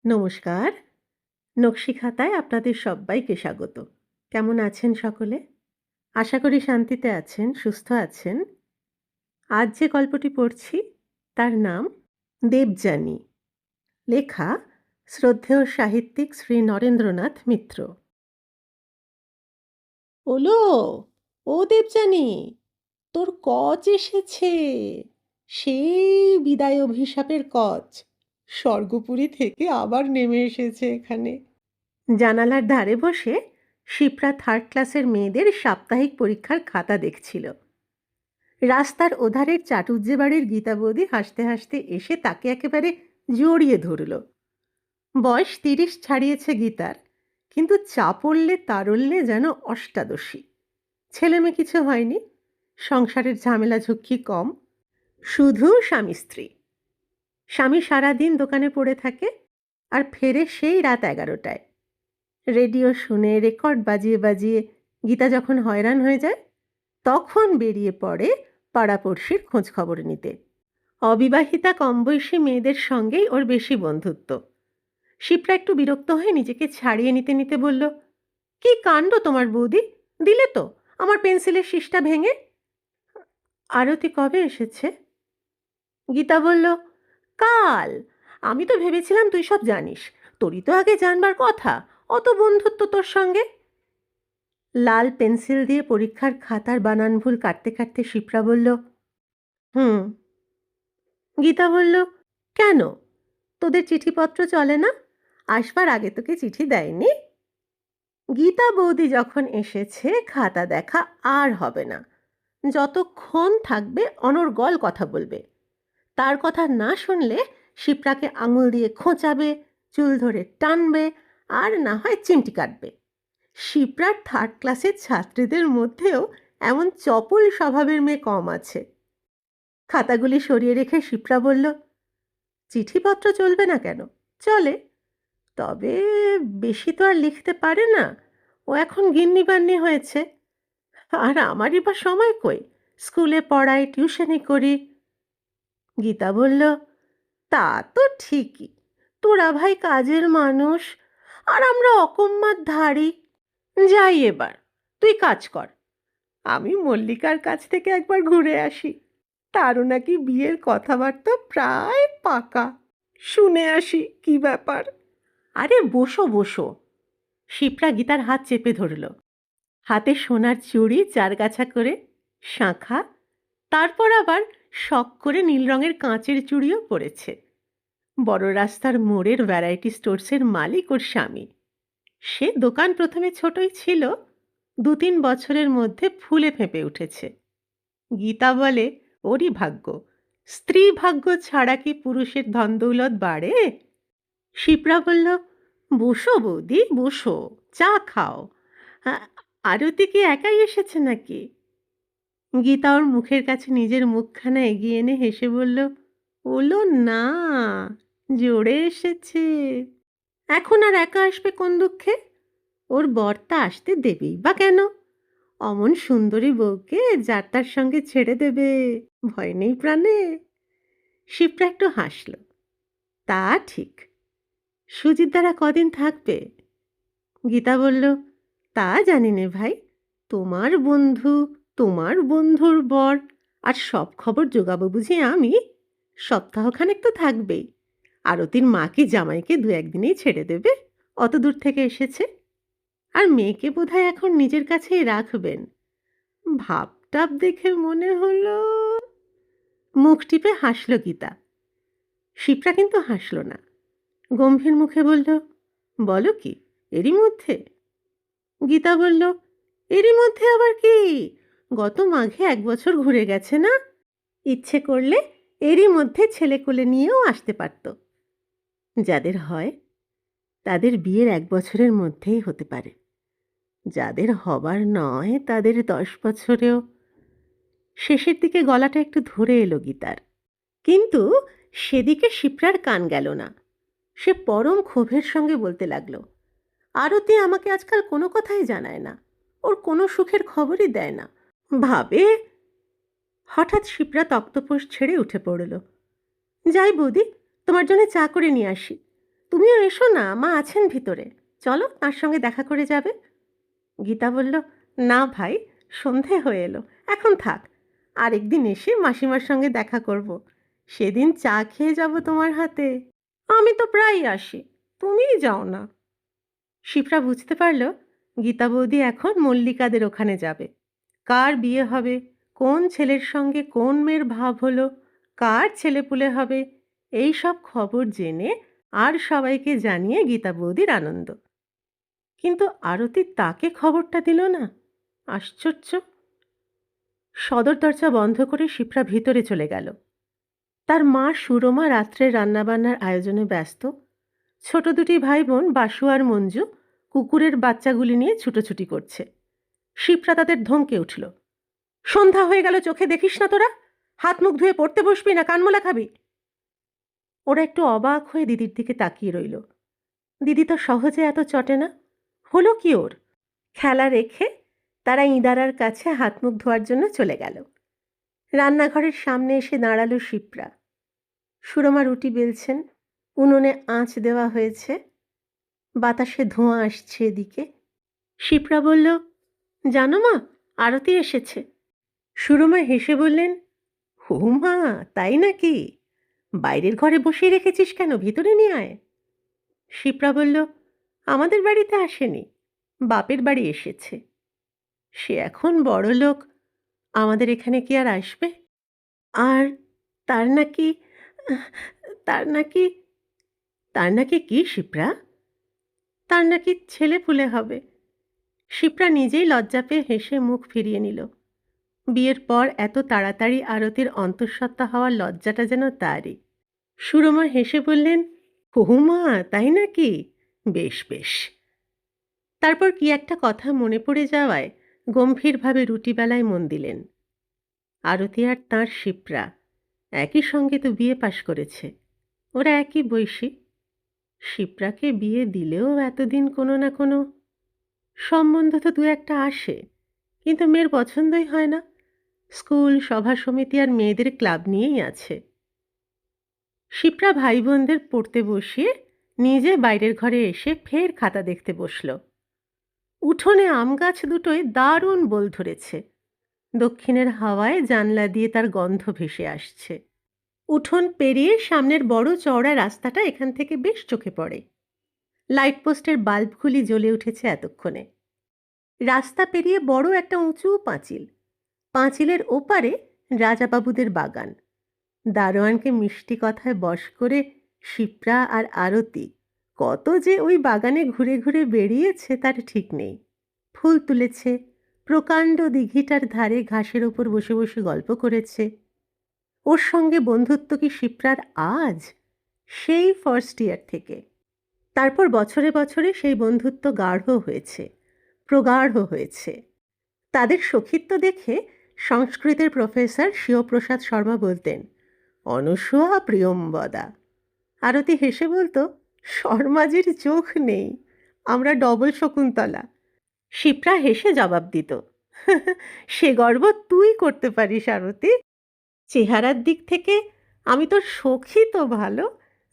নমস্কার। নকশি খাতায় আপনাদের সব্বাইকে স্বাগত। কেমন আছেন সকলে? আশা করি শান্তিতে আছেন, সুস্থ আছেন। আজ যে গল্পটি পড়ছি তার নাম দেবযানী। লেখা শ্রদ্ধেয় সাহিত্যিক শ্রী নরেন্দ্রনাথ মিত্র। ওলো, ও দেবযানী, তোর কচ এসেছে। সেই বিদায় অভিশাপের কচ। স্বর্গপুরী থেকে আবার নেমে এসেছে এখানে। জানালার ধারে বসে শিপ্রা থার্ড ক্লাসের মেয়েদের সাপ্তাহিক পরীক্ষার খাতা দেখছিল। রাস্তার ওধারের চাটুজ্জে বাড়ির গীতা বৌদি হাসতে হাসতে এসে তাকে একেবারে জড়িয়ে ধরল। বয়স 30 ছাড়িয়েছে গীতার, কিন্তু চাপড়লে তারল্যে যেন অষ্টাদশী। ছেলে মেয়ে কিছু হয়নি, সংসারের ঝামেলা ঝুঁকি কম, শুধু স্বামী স্ত্রী। স্বামী সারাদিন দোকানে পড়ে থাকে আর ফেরে সেই রাত 11টায়। রেডিও শুনে রেকর্ড বাজিয়ে বাজিয়ে গীতা যখন হয়রান হয়ে যায়, তখন বেরিয়ে পড়ে পাড়াপড়শির খোঁজ খবর নিতে। অবিবাহিতা কমবয়সী মেয়েদের সঙ্গেই ওর বেশি বন্ধুত্ব। শিপ্রা একটু বিরক্ত হয়ে নিজেকে ছাড়িয়ে নিতে নিতে বলল, কি কাণ্ড তোমার বৌদি, দিলে তো আমার পেন্সিলের শীষটা ভেঙে। আরতি কবে এসেছে? গীতা বলল, কাল। আমি তো ভেবেছিলাম তুই সব জানিস, তোরই তো আগে জানবার কথা, অত বন্ধুত্ব তোর সঙ্গে। লাল পেন্সিল দিয়ে পরীক্ষার খাতার বানান ভুল কাটতে কাটতে শিপ্রা বলল, হুম। গীতা বলল, কেন, তোদের চিঠিপত্র চলে না? আসবার আগে তোকে চিঠি দেয়নি? গীতা বৌদি যখন এসেছে খাতা দেখা আর হবে না। যতক্ষণ থাকবে অনর্গল কথা বলবে। তার কথা না শুনলে শিপ্রাকে আঙুল দিয়ে খোঁচাবে, চুল ধরে টানবে, আর না হয় চিমটি কাটবে। শিপ্রার থার্ড ক্লাসের ছাত্রীদের মধ্যেও এমন চপল স্বভাবের মেয়ে কম আছে। খাতাগুলি সরিয়ে রেখে শিপ্রা বলল, চিঠিপত্র চলবে না কেন, চলে। তবে বেশি তো আর লিখতে পারে না, ও এখন গিন্নিবান্নি হয়েছে। আর আমারই বা সময় কই, স্কুলে পড়াই, টিউশনি করি। গীতা বলল, তা তো ঠিকই, তোরা ভাই কাজের মানুষ, আর আমরা অকম্মার ধাড়ি। যাই এবার, তুই কাজ কর, আমি মল্লিকার কাছ থেকে একবার ঘুরে আসি। তারও নাকি বিয়ের কথাবার্তা প্রায় পাকা। শুনে আসি কি ব্যাপার। আরে বসো বসো। শিপ্রা গীতার হাত চেপে ধরল। হাতে সোনার চুড়ি 4 গাছা করে, শাঁখা, তারপর আবার শখ করে নীল রঙের কাঁচের চুড়িও পরেছে। বড় রাস্তার মোড়ের ভ্যারাইটি স্টোর্সের মালিক ওর স্বামী। সে দোকান প্রথমে ছোটই ছিল, 2-3 বছরের মধ্যে ফুলে ফেঁপে উঠেছে। গীতা বলে, ওরই ভাগ্য, স্ত্রী ভাগ্য ছাড়া কি পুরুষের ধনদৌলত বাড়ে? শিপ্রা বলল, বসো বৌদি বসো, চা খাও। আরতি কি একাই এসেছে নাকি? গীতা ওর মুখের কাছে নিজের মুখখানা এগিয়ে এনে হেসে বলল, ওলো না, জোরে এসেছে। এখন আর একা আসবে কোন দুঃখে? ওর বরটা আসতে দেবেই বা কেন? অমন সুন্দরী বউকে যার তার সঙ্গে ছেড়ে দেবে, ভয় নেই প্রাণে? শিপ্রা একটু হাসল। তা ঠিক। সুজিত দ্বারা কদিন থাকবে? গীতা বলল, তা জানি নে ভাই, তোমার বন্ধু, তোমার বন্ধুর বর, আর সব খবর জোগাবো বুঝি আমি? সপ্তাহখানেক তো থাকবেই। আরতির মা কি জামাইকে 2-1 দিনেই ছেড়ে দেবে? অত দূর থেকে এসেছে। আর মেয়েকে বোধহয় এখন নিজের কাছেই রাখবেন। ভাবটাপ দেখে মনে হলো। মুখ টিপে হাসল গীতা। শিপ্রা কিন্তু হাসল না, গম্ভীর মুখে বলল, বলো কি, এরই মধ্যে? গীতা বলল, এরই মধ্যে আবার কি? গত মাঘে 1 বছর ঘুরে গেছে না? ইচ্ছে করলে এরই মধ্যে ছেলে কোলে নিয়েও আসতে পারত। যাদের হয় তাদের বিয়ের 1 বছরের মধ্যেই হতে পারে, যাদের হবার নয় তাদের 10 বছরেও। শেষের দিকে গলাটা একটু ধরে এলো গীতার, কিন্তু সেদিকে শিপ্রার কান গেল না। সে পরম ক্ষোভের সঙ্গে বলতে লাগলো, আরতি আমাকে আজকাল কোনো কথাই জানায় না, ওর কোনো সুখের খবরই দেয় না, ভাবে। হঠাৎ শিপ্রা তক্তপোষ ছেড়ে উঠে পড়ল। যাই বৌদি, তোমার জন্য চা করে নিয়ে আসি। তুমিও এসো না, মা আছেন ভিতরে, চলো তার সঙ্গে দেখা করে যাবে। গীতা বলল, না ভাই, সন্ধে হয়ে এলো, এখন থাক, আরেকদিন এসে মাসিমার সঙ্গে দেখা করব, সেদিন চা খেয়ে যাব তোমার হাতে। আমি তো প্রায়ই আসি, তুমিই যাও না। শিপ্রা বুঝতে পারল গীতা বৌদি এখন মল্লিকাদের ওখানে যাবে। কার বিয়ে হবে, কোন ছেলের সঙ্গে কোন মেয়ের ভাব হলো, কার ছেলেপুলে হবে, এই সব খবর জেনে আর সবাইকে জানিয়ে গীতা বৌদির আনন্দ। কিন্তু আরতি তাকে খবরটা দিল না। আশ্চর্য! সদর দরজা বন্ধ করে শিপ্রা ভিতরে চলে গেল। তার মা সুরমা রাত্রের রান্নাবান্নার আয়োজনে ব্যস্ত। ছোট দুটি ভাই বোন বাসু আর মঞ্জু কুকুরের বাচ্চাগুলি নিয়ে ছুটোছুটি করছে। শিপ্রা তাদের ধমকে উঠল, সন্ধ্যা হয়ে গেল, চোখে দেখিস না তোরা? হাত মুখ ধুয়ে পড়তে বসবি না কানমোলা খাবি? ওরা একটু অবাক হয়ে দিদির দিকে তাকিয়ে রইল। দিদি তো সহজে এত চটে না। হলো কি ওর? খেলা রেখে তারা ইঁদারার কাছে হাত মুখ ধোয়ার জন্য চলে গেল। রান্নাঘরের সামনে এসে দাঁড়ালো শিপ্রা। সুরমা রুটি বেলছেন, উনুনে আঁচ দেওয়া হয়েছে, বাতাসে ধোঁয়া আসছে এদিকে। শিপ্রা বলল, জানো মা, আরতি এসেছে। সুরমা হেসে বললেন, ও মা, তাই নাকি? বাইরের ঘরে বসিয়ে রেখেছিস কেন? ভিতরে নিয়ে আয়। শিপ্রা বলল, আমাদের বাড়িতে আসেনি, বাপের বাড়ি এসেছে। সে এখন বড় লোক, আমাদের এখানে কি আর আসবে? আর তার নাকি তার নাকি তার নাকি কি শিপ্রা? তার নাকি ছেলে পুলে হবে। শিপ্রা নিজেই লজ্জা পেয়ে হেসে মুখ ফিরিয়ে নিল। বিয়ের পর এত তাড়াতাড়ি আরতির অন্তঃসত্ত্বা হওয়ার লজ্জাটা যেন তারই। সুরমা হেসে বললেন, হুমা, তাই নাকি? বেশ বেশ। তারপর কি একটা কথা মনে পড়ে যাওয়ায় গম্ভীরভাবে রুটিবেলায় মন দিলেন। আরতি আর তাঁর শিপ্রা একই সঙ্গে তো বিয়ে পাশ করেছে, ওরা একই বয়সী। শিপ্রাকে বিয়ে দিলেও এতদিন কোনো না কোনো সম্বন্ধ তো দু একটা আসে, কিন্তু মেয়ের পছন্দই হয় না। স্কুল, সভা সমিতি আর মেয়েদের ক্লাব নিয়েই আছে। শিপ্রা ভাই বোনদের পড়তে বসিয়ে নিজে বাইরের ঘরে এসে ফের খাতা দেখতে বসল। উঠোনে আম গাছ দুটোয় দারুণ বোল ধরেছে। দক্ষিণের হাওয়ায় জানলা দিয়ে তার গন্ধ ভেসে আসছে। উঠোন পেরিয়ে সামনের বড় চওড়া রাস্তাটা এখান থেকে বেশ চোখে পড়ে। লাইট পোস্টের বাল্বগুলি জ্বলে উঠেছে এতক্ষণে। রাস্তা পেরিয়ে বড় একটা উঁচু পাঁচিল, পাঁচিলের ওপারে রাজাবাবুদের বাগান। দারোয়ানকে মিষ্টি কথায় বশ করে শিপ্রা আর আরতি কত যে ওই বাগানে ঘুরে ঘুরে বেরিয়েছে তার ঠিক নেই। ফুল তুলেছে, প্রকাণ্ড দিঘিটার ধারে ঘাসের ওপর বসে বসে গল্প করেছে। ওর সঙ্গে বন্ধুত্ব কি শিপ্রার আজ? সেই ফার্স্ট ইয়ার থেকে। তারপর বছরে বছরে সেই বন্ধুত্ব গাঢ় হয়েছে, প্রগাঢ় হয়েছে। তাদের সখিত্ব দেখে সংস্কৃতের প্রফেসর শিবপ্রসাদ শর্মা বলতেন, অনসূয়া প্রিয়ম্বদা। আরতি হেসে বলতো, শর্মাজির চোখ নেই, আমরা ডবল শকুন্তলা। শিপ্রা হেসে জবাব দিত, সে গর্ব তুই করতে পারিস আরতি। চেহারার দিক থেকে আমি তোর সখী তো ভালো,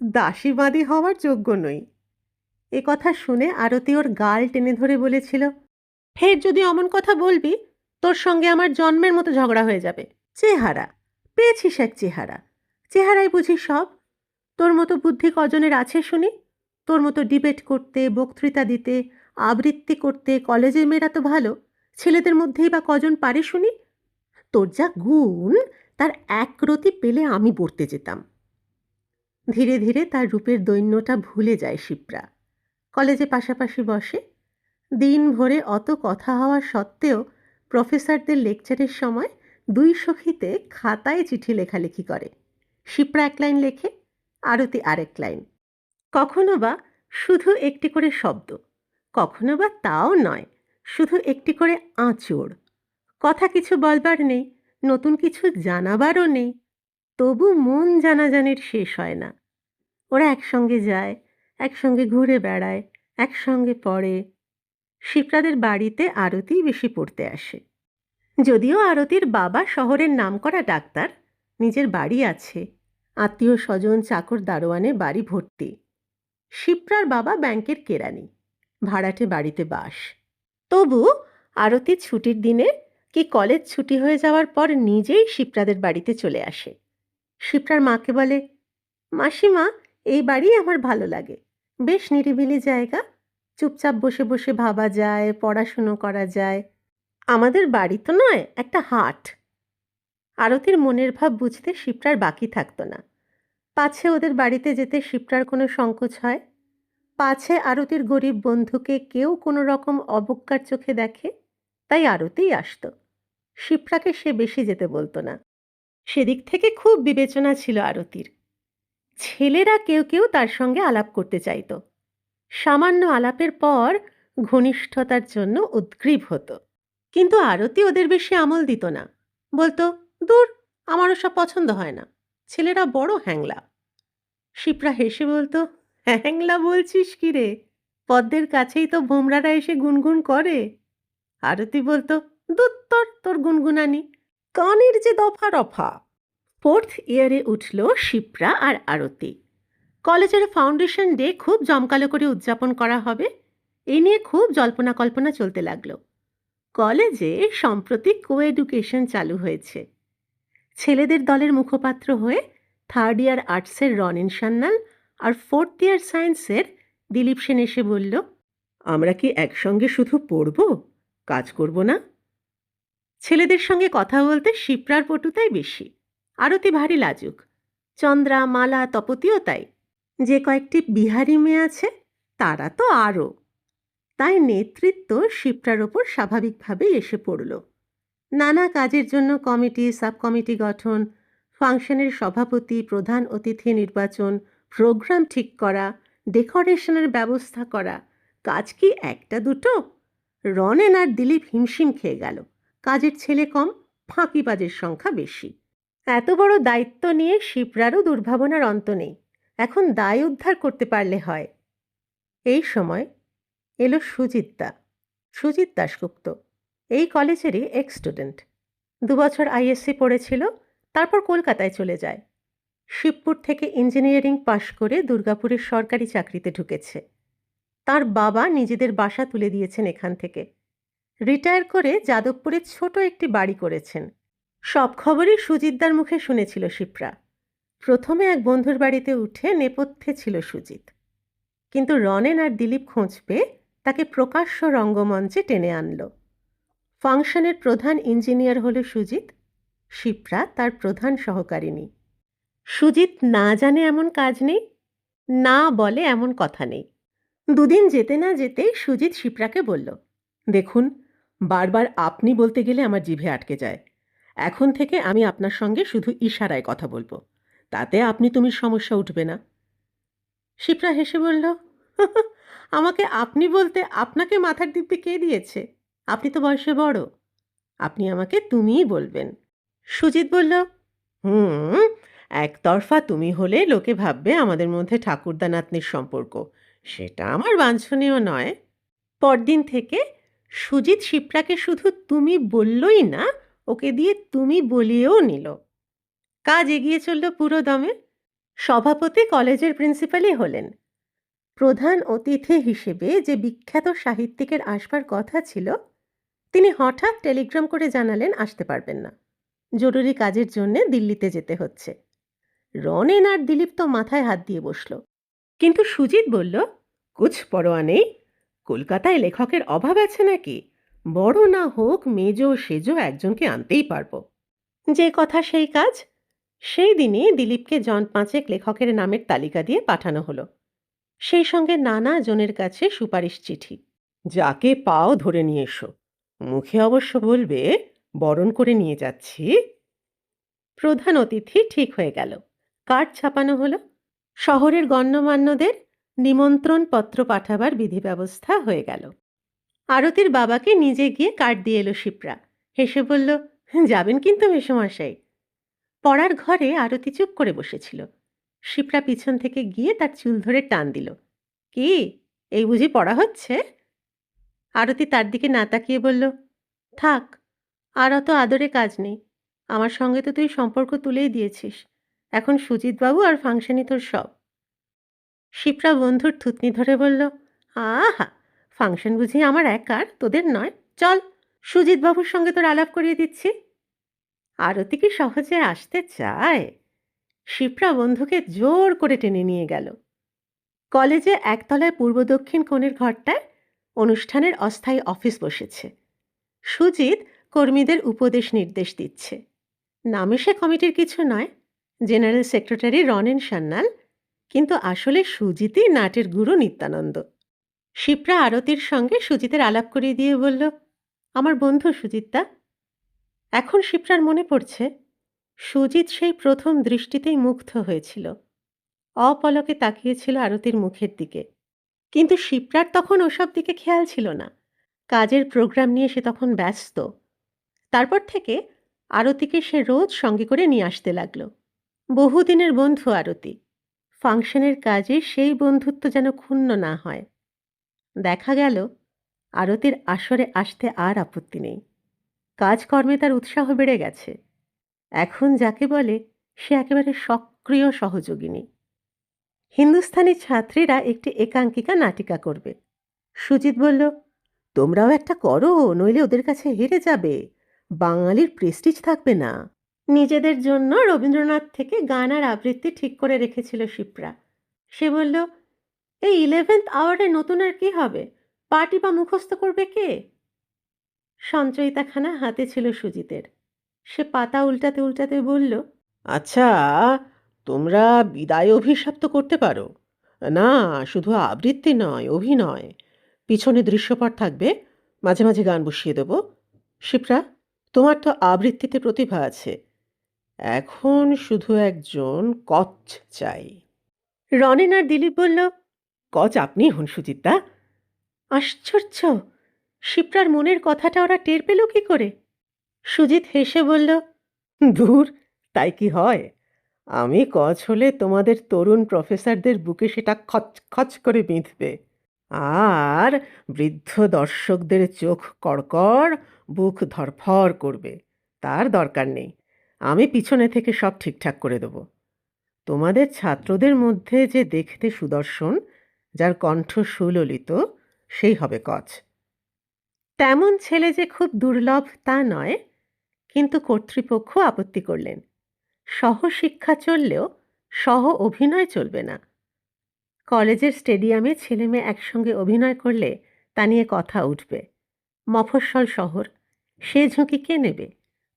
দাসীবাদী হওয়ার যোগ্য নই। এ কথা শুনে আরতি ওর গাল টেনে ধরে বলেছিল, ফের যদি অমন কথা বলবি, তোর সঙ্গে আমার জন্মের মতো ঝগড়া হয়ে যাবে। চেহারা পেয়েছিস এক চেহারা, চেহারাই বুঝি সব। তোর মতো বুদ্ধি কজনের আছে শুনি? তোর মতো ডিবেট করতে, বক্তৃতা দিতে, আবৃত্তি করতে কলেজের মেয়েরা তো ভালো, ছেলেদের মধ্যেই বা কজন পারে শুনি? তোর যা গুণ, তার একরতি পেলে আমি পড়তে যেতাম। ধীরে ধীরে তার রূপের দৈন্যটা ভুলে যায় শিপ্রা। কলেজে পাশাপাশি বসে। দিন ভরে অত কথা হওয়া সত্ত্বেও প্রফেসরদের লেকচারের সময় দুই সখীতে খাতায় চিঠি লেখালেখি করে। শিপ্রা এক লাইন লেখে, আরতি আরেক লাইন। কখনো বা শুধু একটি করে শব্দ, কখনো বা তাও নয়, শুধু একটি করে আঁচড়। কথা কিছু বলবার নেই, নতুন কিছু জানাবারও নেই, তবু মন জানাজানির শেষ হয় না। ওরা একসঙ্গে যায়, একসঙ্গে ঘুরে বেড়ায়, একসঙ্গে পড়ে। শিপ্রাদের বাড়িতে আরতি বেশি পড়তে আসে। যদিও আরতির বাবা শহরের নামকরা ডাক্তার, নিজের বাড়ি আছে, আত্মীয় স্বজন চাকর দারোয়ানে বাড়ি ভর্তি। শিপ্রার বাবা ব্যাংকের কেরানি, ভাড়াটে বাড়িতে বাস। তবু আরতি ছুটির দিনে কি কলেজ ছুটি হয়ে যাওয়ার পর নিজেই শিপ্রাদের বাড়িতে চলে আসে। শিপ্রার মাকে বলে, মাসিমা, এই বাড়ি আমার ভালো লাগে, বেশ নিরিবিলি জায়গা, চুপচাপ বসে বসে ভাবা যায়, পড়াশুনো করা যায়। আমাদের বাড়ি তো নয়, একটা হাট। আরতির মনের ভাব বুঝতে শিপ্রার বাকি থাকতো না। পাছে ওদের বাড়িতে যেতে শিপ্রার কোনো সংকোচ হয়, পাছে আরতির গরিব বন্ধুকে কেউ কোনো রকম অবজ্ঞার চোখে দেখে, তাই আরতিই আসতো। শিপ্রাকে সে বেশি যেতে বলতো না। সেদিক থেকে খুব বিবেচনা ছিল আরতির। ছেলেরা কেউ কেউ তার সঙ্গে আলাপ করতে চাইত। সামান্য আলাপের পর ঘনিষ্ঠতার জন্য উদ্গ্রীব হতো। কিন্তু আরতি ওদের বেশি আমল দিত না। বলতো, দূর, আমারও সব পছন্দ হয় না, ছেলেরা বড় হ্যাংলা। শিপ্রা হেসে বলতো, হ্যাংলা বলছিস কি রে, পদ্মের কাছেই তো ভোমরারা এসে গুনগুন করে। আরতি বলতো, দূর তোর, তোর গুনগুনানি, কানের যে দফা রফা। 4th ইয়ারে উঠল শিপ্রা আর আরতি। কলেজের ফাউন্ডেশন ডে খুব জমকালো করে উদযাপন করা হবে, এই নিয়ে খুব জল্পনা কল্পনা চলতে লাগলো। কলেজে সম্প্রতি কো এডুকেশন চালু হয়েছে। ছেলেদের দলের মুখপাত্র হয়ে 3rd ইয়ার আর্টসের রনেন সান্যাল আর 4th ইয়ার সায়েন্সের দিলীপ সেন এসে বলল, আমরা কি একসঙ্গে শুধু পড়ব, কাজ করব না? ছেলেদের সঙ্গে কথা বলতে শিপ্রার পটুতাই বেশি। আরতি ভারী লাজুক, চন্দ্রা, মালা, তপতিও তাই। যে কয়েকটি বিহারি মেয়ে আছে তারা তো আরও। তাই নেতৃত্ব শিপ্রার ওপর স্বাভাবিকভাবেই এসে পড়ল। নানা কাজের জন্য কমিটি, সাব কমিটি গঠন, ফাংশনের সভাপতি, প্রধান অতিথি নির্বাচন, প্রোগ্রাম ঠিক করা, ডেকোরেশনের ব্যবস্থা করা, কাজ কি একটা দুটো? রনেন আর দিলীপ হিমশিম খেয়ে গেল। কাজের ছেলে কম, ফাঁকিবাজের সংখ্যা বেশি। এত বড় দায়িত্ব নিয়ে শিপ্রারও দুর্ভাবনার অন্ত নেই। এখন দায় উদ্ধার করতে পারলে হয়। এই সময় এলো সুজিত দাশগুপ্ত, এই কলেজেরই এক্স স্টুডেন্ট। 2 বছর আইএসসি পড়েছিল, তারপর কলকাতায় চলে যায়। শিবপুর থেকে ইঞ্জিনিয়ারিং পাশ করে দুর্গাপুরের সরকারি চাকরিতে ঢুকেছে। তার বাবা নিজেদের বাসা তুলে দিয়েছেন এখান থেকে। রিটায়ার করে যাদবপুরে ছোট একটি বাড়ি করেছেন। সব খবরই সুজিতদার মুখে শুনেছিল শিপ্রা। প্রথমে এক বন্ধুর বাড়িতে উঠে নেপথ্যে ছিল সুজিত, কিন্তু রনেন আর দিলীপ খোঁজ পেয়ে তাকে প্রকাশ্য রঙ্গমঞ্চে টেনে আনল। ফাংশনের প্রধান ইঞ্জিনিয়ার হল সুজিত, শিপ্রা তার প্রধান সহকারিণী। সুজিত না জানে এমন কাজ নেই, না বলে এমন কথা নেই। দুদিন যেতে না যেতেই সুজিত শিপ্রাকে বলল, দেখুন, বারবার আপনি বলতে গেলে আমার জিভে আটকে যায়। এখন থেকে আমি আপনার সঙ্গে শুধু ইশারায় কথা বলবো, তাতে আপনি তুমির সমস্যা উঠবে না। শিপ্রা হেসে বলল, আমাকে আপনি বলতে আপনাকে মাথার দিব্যি কে দিয়েছে? আপনি তো বয়সে বড়, আপনি আমাকে তুমিই বলবেন। সুজিত বলল, হুম, একতরফা তুমি হলে লোকে ভাববে আমাদের মধ্যে ঠাকুরদা নাতনির সম্পর্ক, সেটা আমার বাঞ্ছনীয় নয়। পরদিন থেকে সুজিত শিপ্রাকে শুধু তুমি বললই না, ওকে দিয়ে তুমি বলিয়েও নিল। কাজ এগিয়ে চলল পুরো দমে। সভাপতি কলেজের প্রিন্সিপালই হলেন। প্রধান অতিথি হিসেবে যে বিখ্যাত সাহিত্যিকের আসবার কথা ছিল, তিনি হঠাৎ টেলিগ্রাম করে জানালেন আসতে পারবেন না, জরুরি কাজের জন্যে দিল্লিতে যেতে হচ্ছে। রনেন আর দিলীপ তো মাথায় হাত দিয়ে বসল, কিন্তু সুজিত বলল, কুছ পরোয়া নেই, কলকাতায় লেখকের অভাব আছে নাকি? বড় না হোক, মেজো সেজো একজনকে আনতেই পারবো। যে কথা সেই কাজ। সেই দিনই দিলীপকে জন 5 লেখকের নামের তালিকা দিয়ে পাঠানো হলো, সেই সঙ্গে নানা জনের কাছে সুপারিশ চিঠি। যাকে পাও ধরে নিয়ে এসো, মুখে অবশ্য বলবে বরণ করে নিয়ে যাচ্ছি। প্রধান অতিথি ঠিক হয়ে গেল, কার্ড ছাপানো হলো, শহরের গণ্যমান্যদের নিমন্ত্রণ পত্র পাঠাবার বিধি ব্যবস্থা হয়ে গেল। আরতির বাবাকে নিজে গিয়ে কার্ড দিয়ে এলো শিপ্রা। হেসে বলল, যাবেন কিন্তু মেসোমশাই। পড়ার ঘরে আরতি চুপ করে বসেছিল। শিপ্রা পিছন থেকে গিয়ে তার চুল ধরে টান দিল, কি, এই বুঝি পড়া হচ্ছে? আরতি তার দিকে না তাকিয়ে বলল, থাক, আর অত আদরে কাজ নেই, আমার সঙ্গে তো তুই সম্পর্ক তুলেই দিয়েছিস, এখন সুজিতবাবু আর ফাংশনই তোর সব। শিপ্রা বন্ধুর থুতনি ধরে বলল, আহা, ফাংশন বুঝি আমার একার, তোদের নয়? চল, সুজিত বাবুর সঙ্গে তোর আলাপ করিয়ে দিচ্ছি। আরতি কি সহজে আসতে চায়? শিপ্রা বন্ধুকে জোর করে টেনে নিয়ে গেল। কলেজে একতলায় পূর্ব দক্ষিণ কোণের ঘরটায় অনুষ্ঠানের অস্থায়ী অফিস বসেছে। সুজিত কর্মীদের উপদেশ নির্দেশ দিচ্ছে। নামে সে কমিটির কিছু নয়, জেনারেল সেক্রেটারি রনেন সান্যাল, কিন্তু আসলে সুজিতই নাটের গুরু নিত্যানন্দ। শিপ্রা আরতির সঙ্গে সুজিতের আলাপ করিয়ে দিয়ে বলল, আমার বন্ধু সুজিতদা। এখন শিপ্রার মনে পড়ছে, সুজিত সেই প্রথম দৃষ্টিতেই মুগ্ধ হয়েছিল, অপলকে তাকিয়েছিল আরতির মুখের দিকে। কিন্তু শিপ্রার তখন ওসব দিকে খেয়াল ছিল না, কাজের প্রোগ্রাম নিয়ে সে তখন ব্যস্ত। তারপর থেকে আরতিকে সে রোজ সঙ্গে করে নিয়ে আসতে লাগলো। বহুদিনের বন্ধু আরতি, ফাংশনের কাজে সেই বন্ধুত্ব যেন ক্ষুণ্ণ না হয়। দেখা গেল আরতির আসরে আসতে আর আপত্তি নেই, কাজকর্মে তার উৎসাহ বেড়ে গেছে। এখন যাকে বলে সে একেবারে সক্রিয় সহযোগিনী। হিন্দুস্থানি ছাত্রীরা একটি একাঙ্কিকা নাটিকা করবে। সুজিত বলল, তোমরাও একটা করো, নইলে ওদের কাছে হেরে যাবে, বাঙালির প্রেস্টিজ থাকবে না। নিজেদের জন্য রবীন্দ্রনাথ থেকে গান আর আবৃত্তি ঠিক করে রেখেছিল শিপ্রা। সে বলল, এই 11th আওয়ারে নতুন আর কি হবে? পার্টি বা মুখস্থ করবে কে? সঞ্চয়িতাখানা হাতে ছিল সুজিতের। সে পাতা উল্টাতে উল্টাতে বলল, আচ্ছা, তোমরা বিদায় অভিশাপ তো করতে পারো না? শুধু আবৃত্তি নয়, অভিনয়, পিছনে দৃশ্যপট থাকবে, মাঝে মাঝে গান বসিয়ে দেব। শিপ্রা, তোমার তো আবৃত্তিতে প্রতিভা আছে, এখন শুধু একজন কচ চাই। রনেন আর দিলীপ বলল, কচ আপনি হন সুজিতদা। আশ্চর্য, শিপ্রার মনের কথাটা ওরা টের পেল কি করে? সুজিত হেসে বলল, দূর, তাই কি হয়? আমি কচ হলে তোমাদের তরুণ প্রফেসরদের বুকে সেটা খচ খচ করে বিঁধবে, আর বৃদ্ধ দর্শকদের চোখ কড়কড়, বুক ধরফর করবে। তার দরকার নেই, আমি পিছনে থেকে সব ঠিকঠাক করে দেব। তোমাদের ছাত্রদের মধ্যে যে দেখতে সুদর্শন, যার কণ্ঠ সুললিত, সেই হবে কচ। তেমন ছেলে যে খুব দুর্লভ তা নয়, কিন্তু কর্তৃপক্ষ আপত্তি করলেন। সহশিক্ষা চললেও সহ অভিনয় চলবে না। কলেজের স্টেডিয়ামে ছেলেমেয়ে একসঙ্গে অভিনয় করলে তা নিয়ে কথা উঠবে। মফস্বল শহর, সে ঝুঁকি কে নেবে?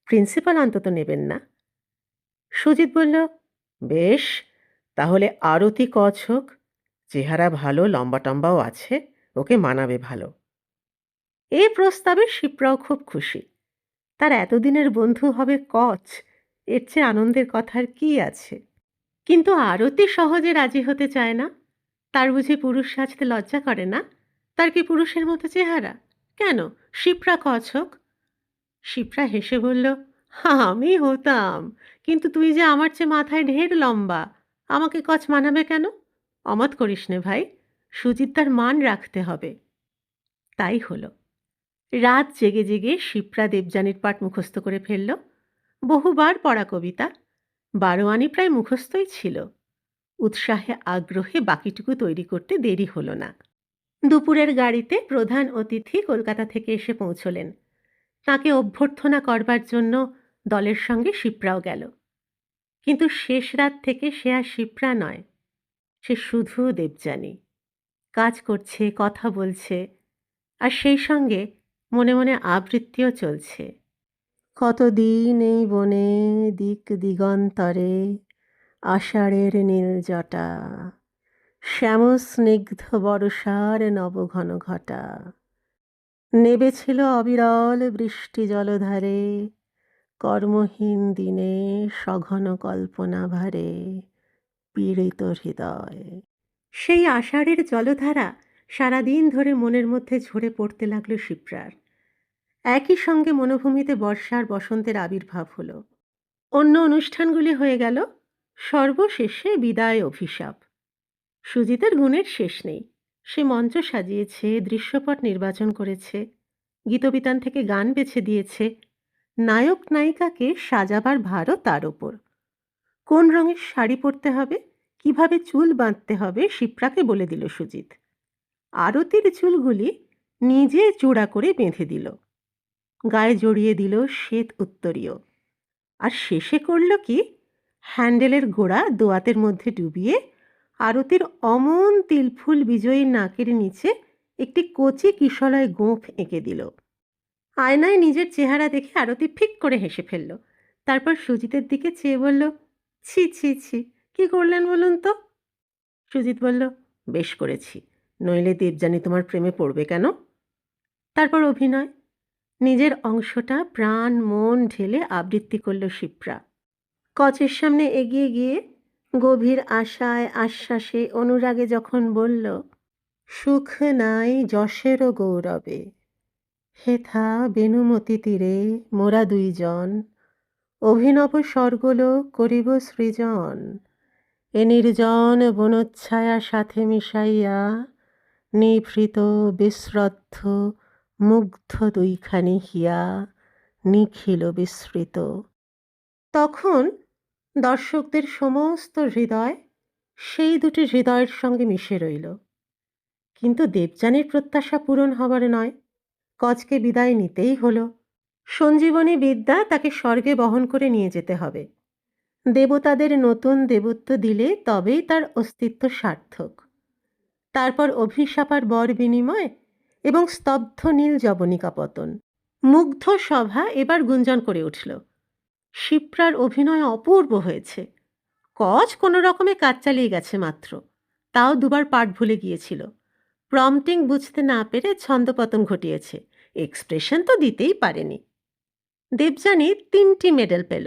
প্রিন্সিপাল অন্তত নেবেন না। সুজিত বলল, বেশ, তাহলে আরতি কচ হোক। চেহারা ভালো, লম্বা টম্বাও আছে, ওকে মানাবে ভালো। এই প্রস্তাবে শিপ্রাও খুব খুশি। তার এতদিনের বন্ধু হবে কচ, এর চেয়ে আনন্দের কথার কি আছে? কিন্তু আরতি সহজে রাজি হতে চায় না। তার বুঝি পুরুষ সাজতে লজ্জা করে না? তার কি পুরুষের মতো চেহারা? কেন, শিপ্রা কচ হোক। শিপ্রা হেসে বলল, আমি হতাম, কিন্তু তুই যে আমার চেয়ে মাথায় ঢের লম্বা, আমাকে কচ মানাবে কেন? অমত করিস নে ভাই, সুজিতদার মান রাখতে হবে। তাই হলো। রাত জেগে জেগে শিপ্রা দেবযানীর পাঠ মুখস্থ করে ফেলল। বহুবার পড়া কবিতা, বারোয়ানি প্রায় মুখস্থই ছিল। উৎসাহে আগ্রহে বাকিটুকু তৈরি করতে দেরি হলো না। দুপুরের গাড়িতে প্রধান অতিথি কলকাতা থেকে এসে পৌঁছলেন। তাকে অভ্যর্থনা করবার জন্য দলের সঙ্গে শিপ্রাও গেল। কিন্তু শেষ রাত থেকে সে আর শিপ্রা নয়, সে শুধু দেবযানী। কাজ করছে, কথা বলছে, আর সেই সঙ্গে মনে মনে আবৃত্তিও চলছে। কতদিন এই বনে দিক দিগন্তরে আষাঢ়ের নীল জটা, শ্যামস্নিগ্ধ বর্ষার নবঘন ঘটা, নেবেছিল অবিরল বৃষ্টি জলধারে, কর্মহীন দিনে সঘন কল্পনা ভারে, পীড়িত হৃদয়। সেই আষাঢ়ের জলধারা সারাদিন ধরে মনের মধ্যে ঝরে পড়তে লাগল শিপ্রার। একই সঙ্গে মনোভূমিতে বর্ষার বসন্তের আবির্ভাব হলো। অন্য অনুষ্ঠানগুলি হয়ে গেল, সর্বশেষে বিদায় অভিশাপ। সুজিতের গুণের শেষ নেই। সে মঞ্চ সাজিয়েছে, দৃশ্যপট নির্বাচন করেছে, গীতবিতান থেকে গান বেছে দিয়েছে। নায়ক নায়িকাকে সাজাবার ভারও তার ওপর। কোন রঙের শাড়ি পরতে হবে, কিভাবে চুল বাঁধতে হবে শিপ্রাকে বলে দিল সুজিত। আরতির চুলগুলি নিজে চূড়া করে বেঁধে দিল, গায়ে জড়িয়ে দিল শ্বেত উত্তরীয়। আর শেষে করল কি, হ্যান্ডেলের গোড়া দোয়াতের মধ্যে ডুবিয়ে আরতির অমন তিলফুল বিজয়ী নাকের নিচে একটি কচি কিশলয় গোঁফ এঁকে দিল। আয়নায় নিজের চেহারা দেখে আরতি ফিক করে হেসে ফেলল। তারপর সুজিতের দিকে চেয়ে বলল, ছি ছি ছি, কি করলেন বলুন তো? সুজিত বলল, বেশ করেছি, নইলে দেবযানী তোমার প্রেমে পড়বে কেন? তারপর অভিনয়, নিজের অংশটা প্রাণ মন ঢেলে আবৃত্তি করল শিপ্রা। কচের সামনে এগিয়ে গিয়ে গভীর আশায় আশ্বাসে অনুরাগে যখন বলল, সুখ নাই যশেরও গৌরবে, হেথা বেণুমতি তীরে মোরা দুইজন, অভিনব স্বর্গলোক করিব সৃজন, এ নির্জন বনচ্ছায়া সাথে মিশাইয়া, নিভৃত বিশ্রদ্ধ মুগ্ধ দুইখানি হিয়া, নিখিল বিস্মৃত। তখন দর্শকদের সমস্ত হৃদয় সেই দুটি হৃদয়ের সঙ্গে মিশে রইল। কিন্তু দেবযানীর প্রত্যাশা পূরণ হবার নয়, কচকে বিদায় নিতেই হলো। সঞ্জীবনী বিদ্যা তাকে স্বর্গে বহন করে নিয়ে যেতে হবে। দেবতাদের নতুন দেবত্ব দিলে তবেই তার অস্তিত্ব সার্থক। তারপর অভিশাপার বর বিনিময় এবং স্তব্ধ নীল যবনিকা পতন। মুগ্ধ সভা এবার গুঞ্জন করে উঠল, শিপ্রার অভিনয় অপূর্ব হয়েছে। কচ কোনো রকমে কাজ চালিয়ে গেছে মাত্র, তাও দুবার পাঠ ভুলে গিয়েছিল। প্রম্পটিং বুঝতে না পেরে ছন্দপতন ঘটিয়েছে, এক্সপ্রেশন তো দিতেই পারেনি। দেবযানী 3টি মেডেল পেল,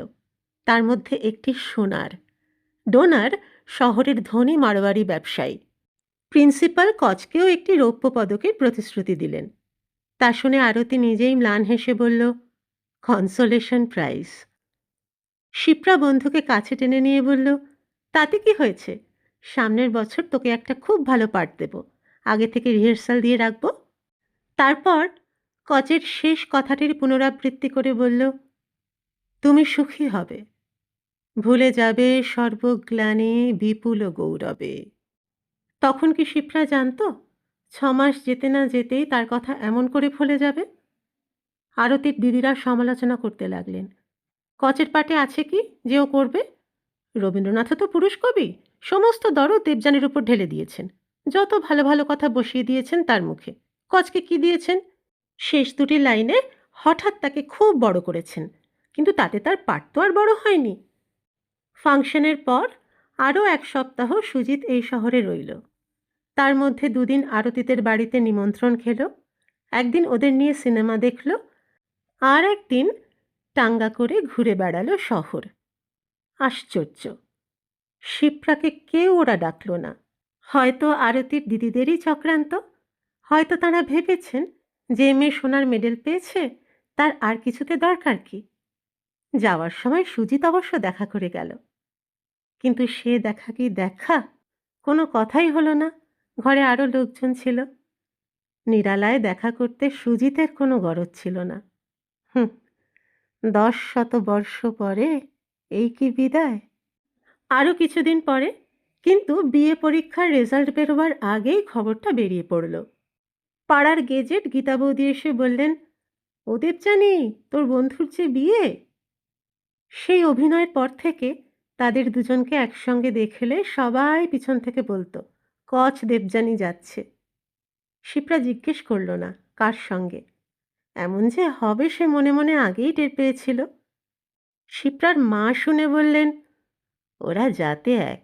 তার মধ্যে একটি সোনার। ডোনার শহরের ধনী মারোয়ারি ব্যবসায়ী। প্রিন্সিপাল কচকেও একটি রৌপ্য পদকের প্রতিশ্রুতি দিলেন। তা শুনে আরতি নিজেই ম্লান হেসে বলল, কনসোলেশন প্রাইজ। শিপ্রা বন্ধুকে কাছে টেনে নিয়ে বলল, তাতে কি হয়েছে, সামনের বছর তোকে একটা খুব ভালো পার্ট দেব, আগে থেকে রিহার্সাল দিয়ে রাখব। তারপর কচের শেষ কথাটির পুনরাবৃত্তি করে বলল, তুমি সুখী হবে, ভুলে যাবে সর্বগ্লানি বিপুল গৌরবে। তখন কি শিপ্রা জানত 6 মাস যেতে না যেতেই তার কথা এমন করে ভুলে যাবে? আরতির দিদিরা সমালোচনা করতে লাগলেন, কচের পাটে আছে কি যে ও করবে? রবীন্দ্রনাথও তো পুরুষ কবি, সমস্ত দরদ দেবযানীর উপর ঢেলে দিয়েছেন, যত ভালো ভালো কথা বসিয়ে দিয়েছেন তার মুখে। কচকে কি দিয়েছেন? শেষ 2টি লাইনে হঠাৎ তাকে খুব বড় করেছেন, কিন্তু তাতে তার পাঠ তো আর বড় হয়নি। ফাংশনের পর আরও 1 সপ্তাহ সুজিত এই শহরে রইল। তার মধ্যে 2 দিন আরতিদের বাড়িতে নিমন্ত্রণ খেল, একদিন ওদের নিয়ে সিনেমা দেখল, আর একদিন টাঙ্গা করে ঘুরে বেড়ালো শহর। আশ্চর্য, শিপ্রাকে কেউ ওরা ডাকল না। হয়তো আরতির দিদিদেরই চক্রান্ত, হয়তো তারা ভেবেছেন যে মেয়ে সোনার মেডেল পেয়েছে, তার আর কিছুতে দরকার কি। যাওয়ার সময় সুজিত অবশ্য দেখা করে গেল, কিন্তু সে দেখা কি দেখা, কোনো কথাই হলো না। ঘরে আরও লোকজন ছিল, নিরালায় দেখা করতে সুজিতের কোনো গরজ ছিল না। 10 শতবর্ষ পরে এই কি বিদায়। আরও কিছুদিন পরে, কিন্তু বিয়ে পরীক্ষার রেজাল্ট বেরোবার আগেই খবরটা বেরিয়ে পড়ল। পাড়ার গেজেট গীতা বৌদি এসে বললেন, ও দেবযানী, তোর বন্ধুর যে বিয়ে। সেই অভিনয়ের পর থেকে তাদের দুজনকে একসঙ্গে দেখলে সবাই পিছন থেকে বলতো, কচ দেবযানী যাচ্ছে। শিপ্রা জিজ্ঞেস করল না কার সঙ্গে, এমন যে হবে সে মনে মনে আগেই টের পেয়েছিল। শিপ্রার মা শুনে বললেন, ওরা যাতে এক,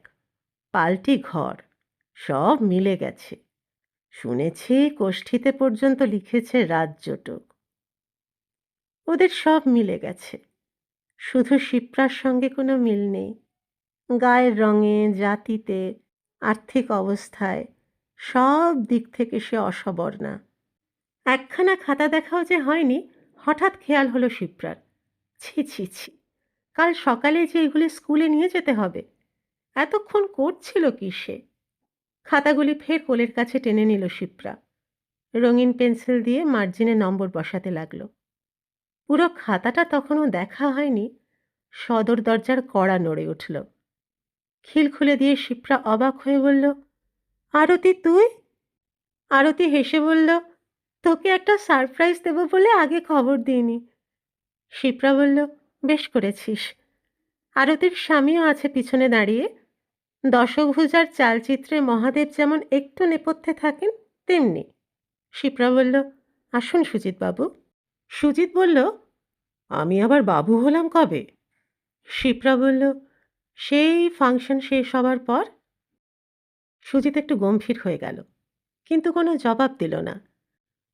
পাল্টি ঘর, সব মিলে গেছে। শুনেছি কোষ্ঠীতে পর্যন্ত লিখেছে রাজ্যটুক। ওদের সব মিলে গেছে, শুধু শিপ্রার সঙ্গে কোনো মিল নেই। গায়ের রঙে, জাতিতে, আর্থিক অবস্থায়, সব দিক থেকে সে অসবর্ণা। একখানা খাতা দেখাও যে হয়নি, হঠাৎ খেয়াল হলো শিপ্রার। ছি ছি ছি, কাল সকালে যে এগুলি স্কুলে নিয়ে যেতে হবে, এতক্ষণ করছিল কি সে? খাতাগুলি ফের কোলের কাছে টেনে নিল শিপ্রা, রঙিন পেন্সিল দিয়ে মার্জিনে নম্বর বসাতে লাগলো। পুরো খাতাটা তখনও দেখা হয়নি, সদর দরজার কড়া নড়ে উঠল। খিল খুলে দিয়ে শিপ্রা অবাক হয়ে বলল, আরতি তুই? আরতি হেসে বলল, তোকে একটা সারপ্রাইজ দেব বলে আগে খবর দিইনি। শিপ্রা বলল, বেশ করেছিস। আরতির স্বামীও আছে পিছনে দাঁড়িয়ে। দশভুজার চালচিত্রে মহাদেব যেমন একটু নেপথ্যে থাকেন তেমনি। শিপ্রা বলল, আসুন সুজিত বাবু। সুজিত বলল, আমি আবার বাবু হলাম কবে? শিপ্রা বলল, সেই ফাংশন শেষ হবার পর। সুজিত একটু গম্ভীর হয়ে গেল, কিন্তু কোনো জবাব দিল না।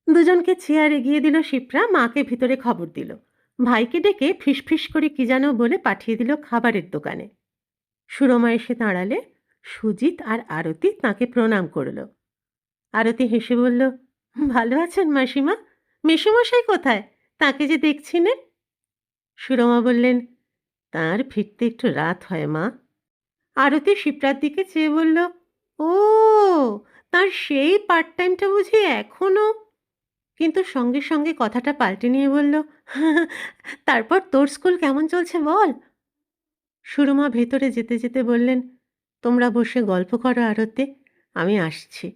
দুজনকে চেয়ার এগিয়ে দিল শিপ্রা, মাকে ভিতরে খবর দিল। ভাইকে ডেকে ফিসফিস করে কি যেন বলে পাঠিয়ে দিল খাবারের দোকানে। সুরমা এসে দাঁড়ালে সুজিত আর আরতি তাকে প্রণাম করল। আরতি হেসে বলল, ভালো আছেন মাসিমা? মেসোমশাই কোথায়? তাকে যে দেখছি নে। সুরমা বললেন, তার ফিরতে একটু রাত হয় মা। আরতি শিপ্রার দিকে চেয়ে বলল, ও, তার সেই পার্ট টাইমটা বুঝি এখনো? কিন্তু সঙ্গে সঙ্গে কথাটা পাল্টে নিয়ে বলল, তারপর তোর স্কুল কেমন চলছে বল? সুরমা ভেতরে যেতে যেতে বললেন, তোমরা বসে গল্প করো আরতে, আমি আসছি।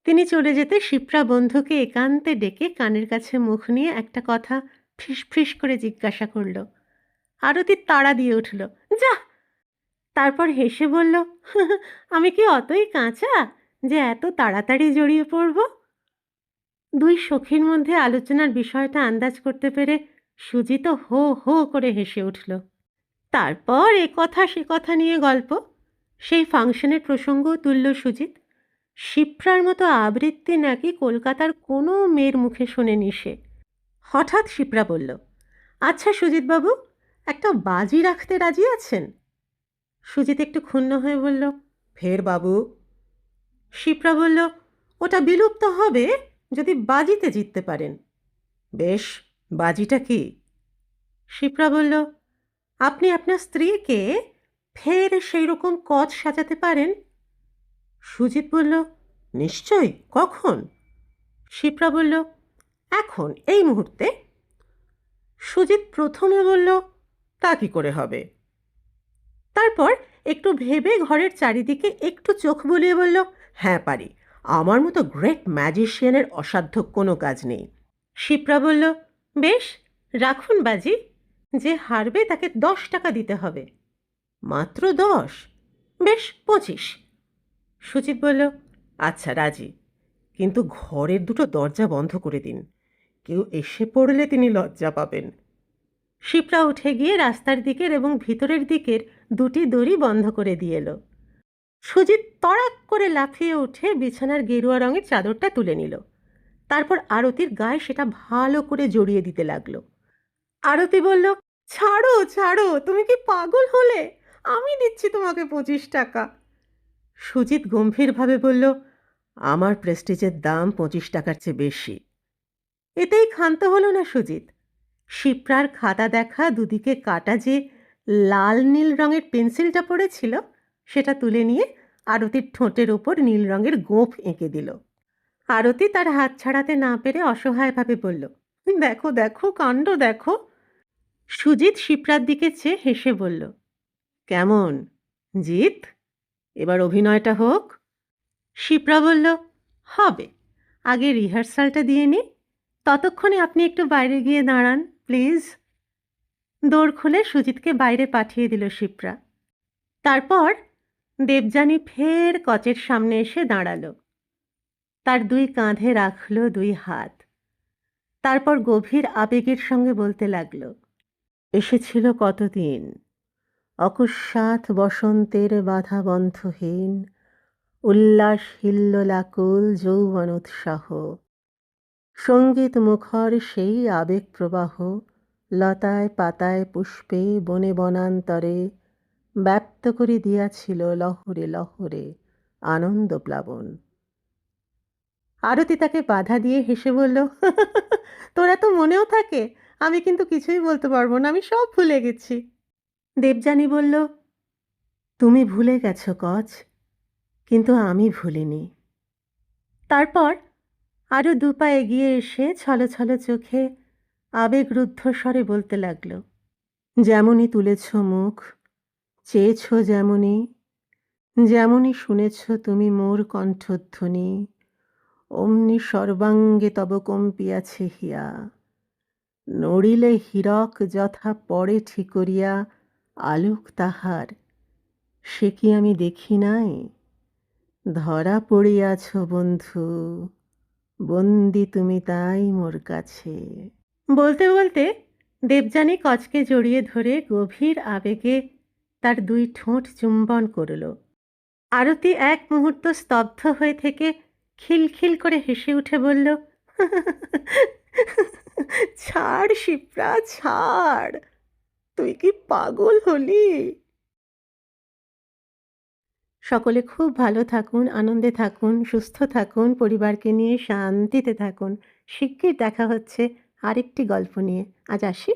তিনি চলে যেতে শিপ্রা বন্ধুকে একান্তে ডেকে কানের কাছে মুখ নিয়ে একটা কথা ফিস করে জিজ্ঞাসা করল। আরতি তাড়া দিয়ে উঠল, যা। তারপর হেসে বলল, আমি কি অতই কাঁচা যে এত তাড়াতাড়ি জড়িয়ে পড়ব? দুই সখীর মধ্যে আলোচনার বিষয়টা আন্দাজ করতে পেরে সুজিত হো হো করে হেসে উঠল। তারপর এ কথা সে কথা নিয়ে গল্প। সেই ফাংশনের প্রসঙ্গও তুলল সুজিত। শিপ্রার মতো আবৃত্তি নাকি কলকাতার কোনো মেয়ের মুখে শোনেনি সে। হঠাৎ শিপ্রা বলল, আচ্ছা সুজিতবাবু, একটা বাজি রাখতে রাজি আছেন? সুজিত একটু ক্ষুণ্ণ হয়ে বলল, ফের বাবু? শিপ্রা বলল, ওটা বিলুপ্ত হবে যদি বাজিতে জিততে পারেন। বেশ, বাজিটা কি? শিপ্রা বলল, আপনি আপনার স্ত্রীকে ফের সেই রকম কচ সাজাতে পারেন। সুজিত বলল, নিশ্চয়ই, কখন? শিপ্রা বলল, এখন, এই মুহূর্তে। সুজিত প্রথমে বলল, তা কি করে হবে? তারপর একটু ভেবে ঘরের চারিদিকে একটু চোখ বুলিয়ে বলল, হ্যাঁ পারি, আমার মতো গ্রেট ম্যাজিশিয়ানের অসাধ্য কোনো কাজ নেই। শিপ্রা বলল, বেশ, রাখুন বাজি। যে হারবে তাকে 10 টাকা দিতে হবে। মাত্র 10? বেশ, 25। সুজিত বলল, আচ্ছা রাজি, কিন্তু ঘরের দুটো দরজা বন্ধ করে দিন, কেউ এসে পড়লে তিনি লজ্জা পাবেন। শিপ্রা উঠে গিয়ে রাস্তার দিকের এবং ভিতরের দিকের দুটি দড়ি বন্ধ করে দিয়ে এলো। সুজিত তড়াক করে লাফিয়ে উঠে বিছানার গেরুয়া রঙের চাদরটা তুলে নিল। তারপর আরতির গায়ে সেটা ভালো করে জড়িয়ে দিতে লাগলো। আরতি বলল, ছাড়ো ছাড়ো, তুমি কি পাগল হলে? আমি দিচ্ছি তোমাকে 25 টাকা। সুজিত গম্ভীরভাবে বলল, আমার প্রেস্টিজের দাম 25 টাকার চেয়ে বেশি। এতেই ক্ষান্ত হলো না সুজিত। শিপ্রার খাতা দেখা দুদিকে কাটা যে লাল নীল রঙের পেন্সিলটা পড়েছিল সেটা তুলে নিয়ে আরতির ঠোঁটের ওপর নীল রঙের গোঁফ এঁকে দিল। আরতি তার হাত ছাড়াতে না পেরে অসহায়ভাবে বলল, দেখো দেখো, কাণ্ড দেখো। সুজিত শিপ্রার দিকে চেয়ে হেসে বলল, কেমন জিত? এবার অভিনয়টা হোক। শিপ্রা বলল, হবে, আগে রিহার্সালটা দিয়ে নি। ততক্ষণে আপনি একটু বাইরে গিয়ে দাঁড়ান প্লিজ। দৌড় খুলে সুজিতকে বাইরে পাঠিয়ে দিল শিপ্রা। তারপর দেবযানী ফের কচের সামনে এসে দাঁড়ালো। তার দুই কাঁধে রাখল দুই হাত। তারপর গভীর আবেগের সঙ্গে বলতে লাগলো, এসেছিল কতদিন, অকস্মাৎ বসন্তের বাধা বন্ধহীন উল্লাস হিল্লোলাকুল যৌবন উৎসাহ, সঙ্গীত মুখর সেই আবেগ প্রবাহ, লতায় পাতায় পুষ্পে বনে বনান্তরে ব্যপ্ত করে দিয়াছিল লহরে লহরে আনন্দ প্লাবন। আরতি তাকে বাধা দিয়ে হেসে বলল, তোরা তো মনেও থাকে? আমি কিন্তু কিছুই বলতে পারবো না, আমি সব ভুলে গেছি। দেবযানী বলল, তুমি ভুলে গেছো কচ, কিন্তু আমি ভুলিনি। তারপর আরও 2 পা এগিয়ে এসে ছলো ছলো চোখে আবেগরুদ্ধ স্বরে বলতে লাগল, যেমনই তুলেছ মুখ, চেয়েছ যেমনি, যেমনি শুনেছ তুমি মোর কণ্ঠধ্বনি, অমনি সর্বাঙ্গে তব কম্পিয়াছে হিয়া। নড়িলে হীরক যথা পড়ে ঠিকরিয়া আলোক তাহার, সে কি আমি দেখি নাই? ধরা পড়িয়াছ বন্ধু, বন্দি তুমি তাই মোর কাছে। বলতে বলতে দেবযানী কচকে জড়িয়ে ধরে গভীর আবেগে তার দুই ঠোঁট চুম্বন করল। আরতি এক মুহূর্ত স্তব্ধ হয়ে থেকে খিলখিল করে হেসে উঠে বলল, ছাড় শিপ্রা, ছাড়, তুই কি পাগল হলি? সকলে খুব ভালো থাকুন, আনন্দে থাকুন, সুস্থ থাকুন, পরিবারকে নিয়ে শান্তিতে থাকুন। শিগগির দেখা হচ্ছে আরেকটি গল্প নিয়ে। আজ আসি।